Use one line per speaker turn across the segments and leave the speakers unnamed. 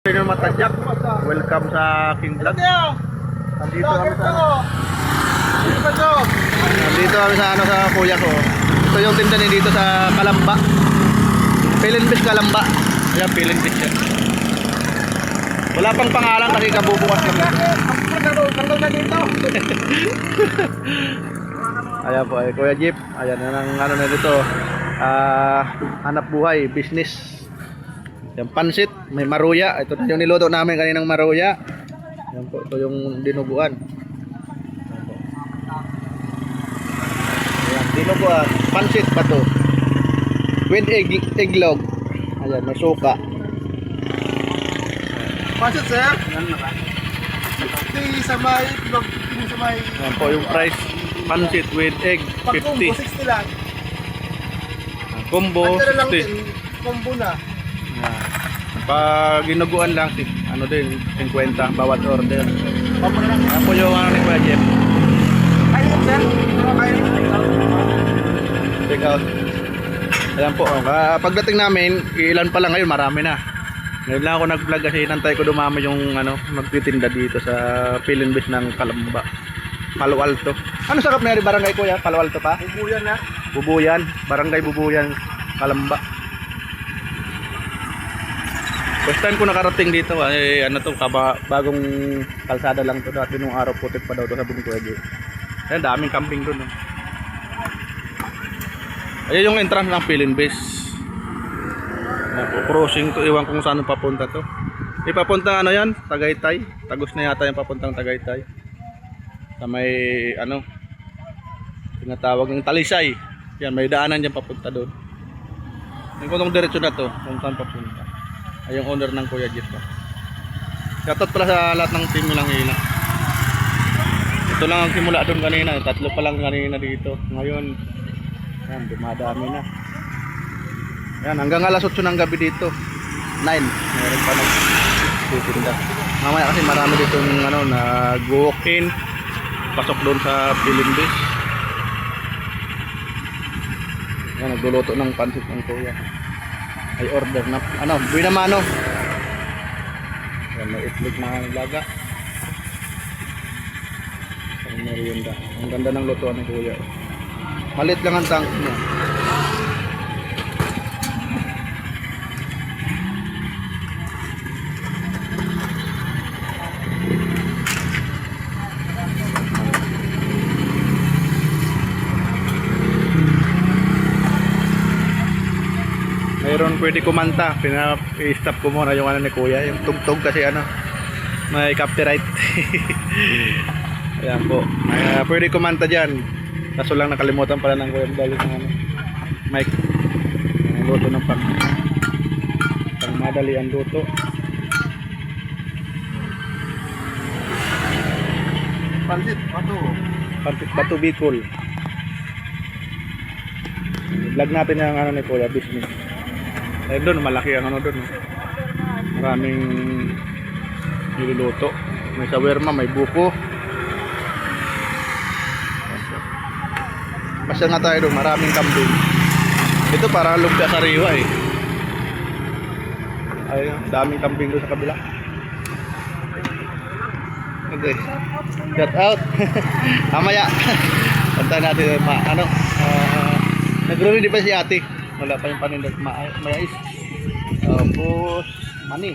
Sino matadyak? Welcome sa King Vlog. Nandito kami sa sa kuya ko. Ito yung tinda niya dito sa Kalamba. Pilinbis Kalamba. Ayan, Pilinbis yan. Wala pang pangalan kasi kabubukas lang. Ayan po, Kuya Jeep. Ayan, ang ano na dito. Hanap buhay, business. Yung pansit, may maruya. Ito na yung niluto namin kaninang maruya. Yan po, ito yung dinuguan. Ayan, dinuguan. Pansit pa to. With eggnog. Ayan, may suka.
Pansit, sir? Hindi sa may itlog, hindi sa may...
Ayan po yung price. Pansit with egg, 50.
Pag-combo, 60 lang.
Combo,
Antara lang
60.
din, combo na.
Pag ginuguan lang, ano din, 50 bawat order. Ako yung ano ni Kuya Jeff.
Ayun, sir? Ayun.
Take out. Ayan po, pagdating namin, ilan pa lang ngayon, marami na. Ngayon lang ako nag-vlog kasi inantay ko dumami yung ano, magtitinda dito sa Pilinbis ng Kalamba. Palo Alto. Ano sakap na barangay Kuya? Palo Alto pa?
Bubuyan na.
Bubuyan, barangay Bubuyan, Kalamba. First time ko nakarating dito, ano to, bagong kalsada lang to. Dati nung araw putik pa daw to, sabi ni Kuya Jeff. Ayan, daming camping doon. Ayan yung entrance ng Pilinbis. Crossing to, iwan kung saan papunta to. Ipapunta ano yan, Tagaytay. Tagos na yata yung papuntang Tagaytay. Sa may ano, tinatawag ng Talisay. Yan, may daanan dyan papunta doon. Yung kung diretso na to, kung saan papunta. Ay yung owner ng Kuya Jeff. Shoutout pala sa lahat ng team nilang hila. Ito lang ang simula doon kanina. Tatlo pa lang kanina dito. Ngayon, yan, dumadami na. Yan, hanggang alas 8 ng gabi dito. 9. Meron pa nagtitinda. Mamaya kasi marami dito yung ano, nag-walk-in. Pasok doon sa Pilinbis. Yan, nagluluto ng pansit ng Kuya. Ay order na ano, buhay na mano. Yan, may itlog na laga. Ang merienda. Ang ganda ng lutuan ng Kuya. Malit lang ang tank niya. Mayroon pwede kumanta, pina-stop ko muna yung ano ni Kuya, yung tugtog kasi ano, may copyright. Ayan po, pwede kumanta dyan, kaso lang nakalimutan pala ng Kuya dahil ng ano, mic, luto ng pang madali ang luto.
Pansit, pato.
Pansit Bato Bicol. Vlog natin yung ano ni Kuya, business. Eh doon, malaki ang ano doon. Maraming niluluto. May shawarma, may buko. Pasya nga tayo doon, maraming kambing. Ito para lumpia sariwa eh. Ayun, daming kambing doon sa kabila. Okay. Shout out. Mamaya. Punta natin ano. Nagre-ready pa si ate. Wala pa yung panindag mais. Tapos mani.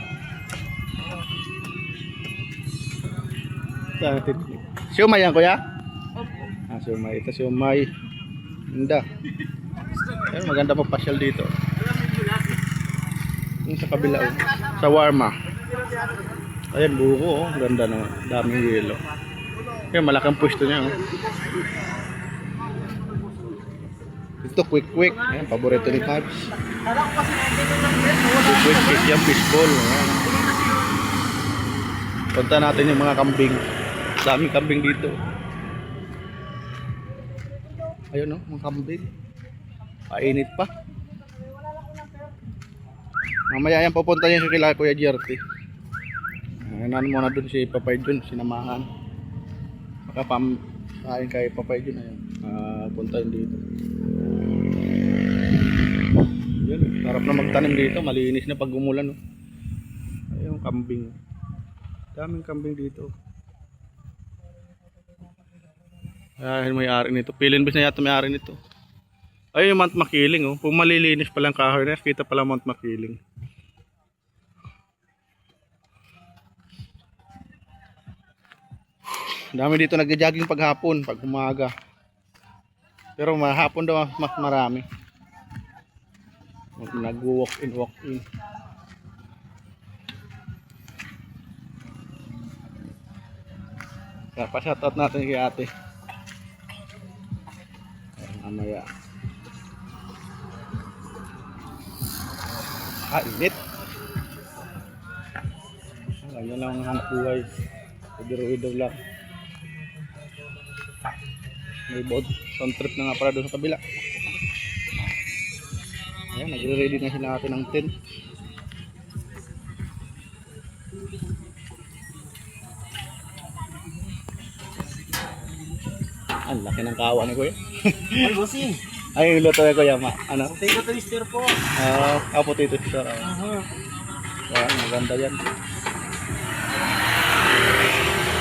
Siumay yan Kuya? Siumay. Ito siumay. Ganda. Ayun, maganda magpasyal dito. Yung sa kabila oh. Shawarma. Ayan buko oh. Ganda naman. Daming yelo. Ayun, malaking pwesto niya oh. Ito quick. Ayan, paborito ni Pabs. Quick yan, fishball. Ayan. Punta natin yung mga kambing. Daming kambing dito. Ayun no, mga kambing. Painit pa. Mamaya yan, pupunta niya sa kila Kuya Jerty. Ayan muna dun si Papay Jun, sinamahan. Makapakain kay Papay Jun. Ayan, punta yun dito. Yun, sarap na magtanim dito, malinis na pag umulan. No? Ayun. yung kambing. Daming kambing dito. Ay, may-ari nito. Pilinbis na yata may-ari nito. Ay, yung Mount Makiling, oh. Kung malilinis palang kahoy na, kita pala Mount Makiling. Dami dito nagja-jogging paghapon, pag umaga. Pero mahapon daw mas marami. Nag-walk in, walk in. Kaya pa-shoutout natin kay ate. Ayan, mamaya. Init. Ganyan lang ang hanap buhay. Idiro-idor lang. May boat. Sound trip na nga para doon sa kabila. Ayan, nagre-ready na sila natin ng tent. Ang laki ng kawa ni Kuya.
Ay, bossing.
Ay, yung luto ni Kuya, ano?
Potato twister po.
Potato stir. Ayan, maganda yan.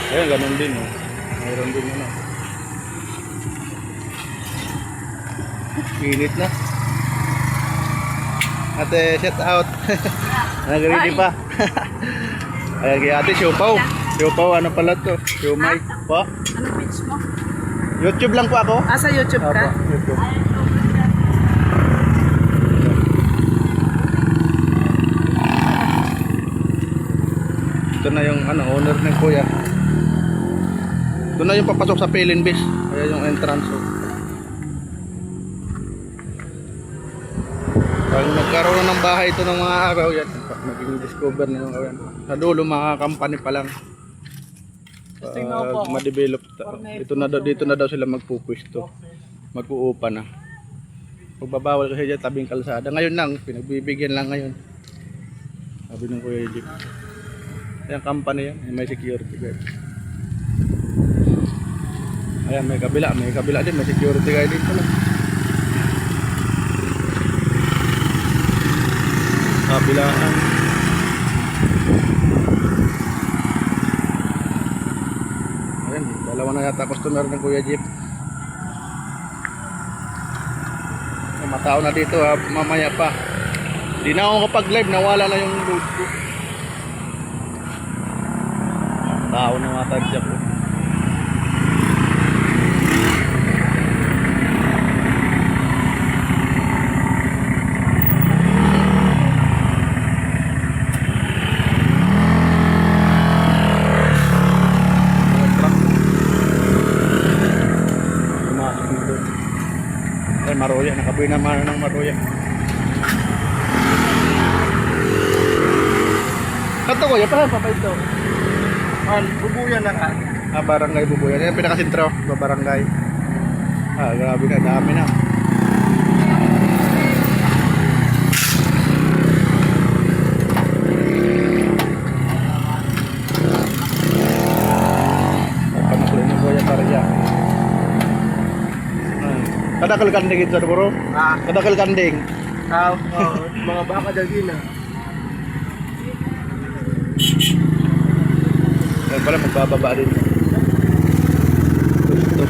Ayan, ganun din. Oh. Mayroon din yun. Init na. Ate, shout out. Nag-ready pa. Ayan, kay ate, siopaw. Siopaw, ano pala to? Siomay. Po?
Ano page mo?
YouTube lang po ako.
Sa YouTube ka?
Opo, YouTube. Ito na yung owner ng Kuya. Ito na yung papasok sa Pilinbis. Ayan yung entrance. Oh. Pag nagkaroon ng bahay ito ng mga araw yan, naging discover na yung ayan. Sa dulo mga company pa lang. Ma-develop dito na daw sila magpupwesto. Mag-uupa na. Pagbabawal kasi dyan tabing kalsada. Ngayon lang, pinagbibigyan lang ngayon. Sabi ng Kuya Egypt. Ayan, company yan. May security guard. Ayan, may kabila din. May security guard din pala. Kabilaan. Ayan, dalawa na yata customer ng Kuya Jeep. May matao na dito ha, mamaya pa. Di na ako kapag live, nawala na yung load ko. Tao na matadya po. Ay, maroya, nakabuhay naman ng maroya. Kato ko, yan pa ito.
Bubuyan na ka.
Barangay Bubuyan. Yan pinakasintro, barangay. Grabe na, dami na. Panakulo ng Kuya Tarja. Kadakal kanding ito, bro. Kadakal kanding.
Mga baka dagin na.
Yan pala, magbababa din. Ito.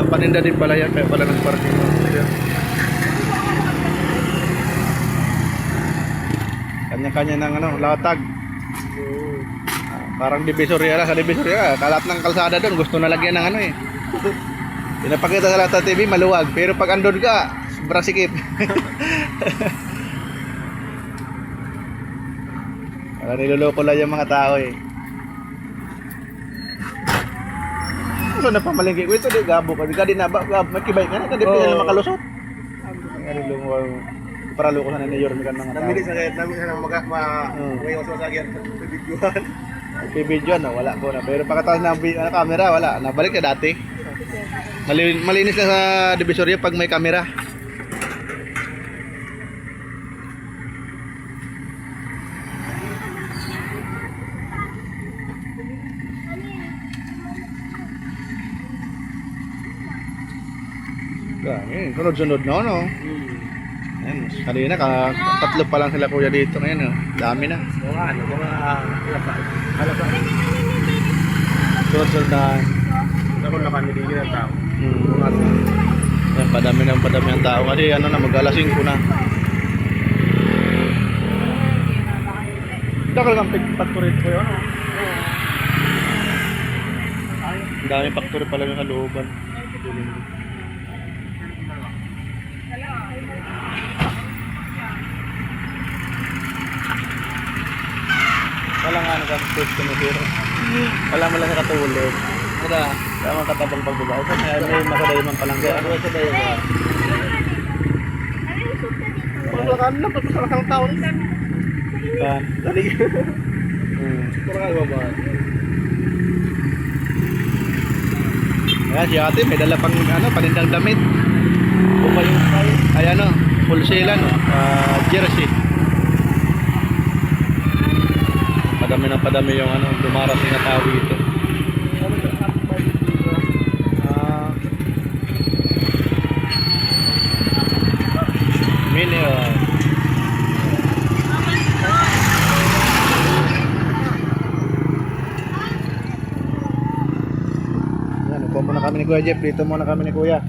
Paninda din pala yan, kaya pala nag-parking. Kanya-kanya ng latag. Parang divisoria lang. Sa divisoria, kalat ng kalsada doon, gusto na lagyan ng pinapakita sa Lata TV, maluwag. Pero pag andun ka, sobrang sikip. Niloloko lang yung mga tao eh. Ano na pamalingki ko ito, di gabo ka. Di ka din na ba, makibay ka na, di pa yan makalusot. Ang lumawag, para loko na ni Yorme ka ng mga tao.
Namili sa kaya, namili sa ngayon sa sagyan sa videoan.
Pibidyoan na, wala ko na. Pero pagkatapos ng camera, wala. Nabalik ka dati. Malinis na sa divisoria pag may camera. Sunod-sunod na, no? Ayan. Kanina, tatlo pa lang sila kuya dito ngayon. Oh. Dami na.
Oo nga, ano, mga halapa.
Sunod-sunod na.
Ako na kami din ng tao.
Yan, padami ng tao. Kasi ano na, mag-alasing ko na. Dakal kang factory ko yun. Ang daming factory pala yung kalooban. Wala nga nag-first kami here. Wala mo lang nakatulog. Wala. Wala mang katabang pagbabae. Kasi may makaday man palang gaya. Ano sa dayo ba?
Wala ka na, pasang taon.
Kan?
Dali. Wala ka ba?
Ayan, si ate may dala pang ano, panindang damit. Buka yung ay ano, full sale ano, jersey. Padami yung ano, dumarating na tao dito. Mini yan, upo muna kami ni Kuya Jeff. Dito muna kami ni Kuya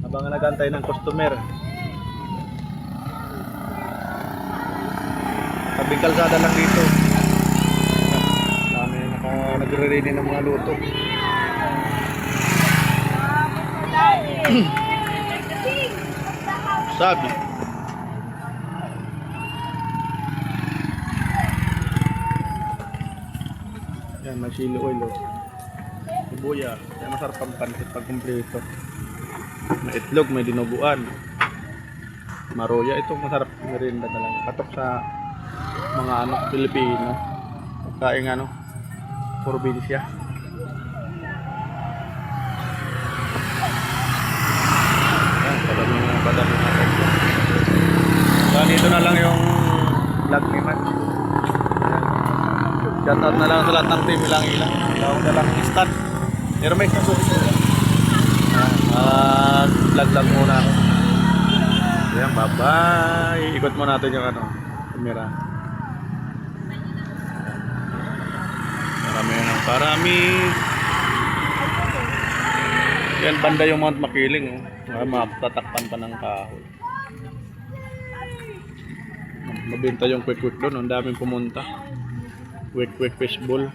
habang nag-antay ng customer. Tabing kalsada lang dito. Dami nagre-ready ng mga luto. Sabi. Yan, may chili oil o. Sibuya. Yan, masarap ang pansit pag kumpleto. May itlog, may dinuguan. Maroya, ito masarap merienda talaga. Patok sa mga ano, Pilipino. Pagkain ano, probinsya. Yan, padami na ito. So, dito na lang yung vlog ni Matt. Shoutout na lang sa lahat ng team ilang. Tawag na lang instant. Pero may kasusunod. Vlog muna. Ayan, bye-bye. Ikot mo natin yung ano, camera. Parami. Yan, banda yung Mount Makiling. Oh. Matatakpan pa ng kahoy. Mabenta yung quick doon. Ang daming pumunta. Quick fishbowl.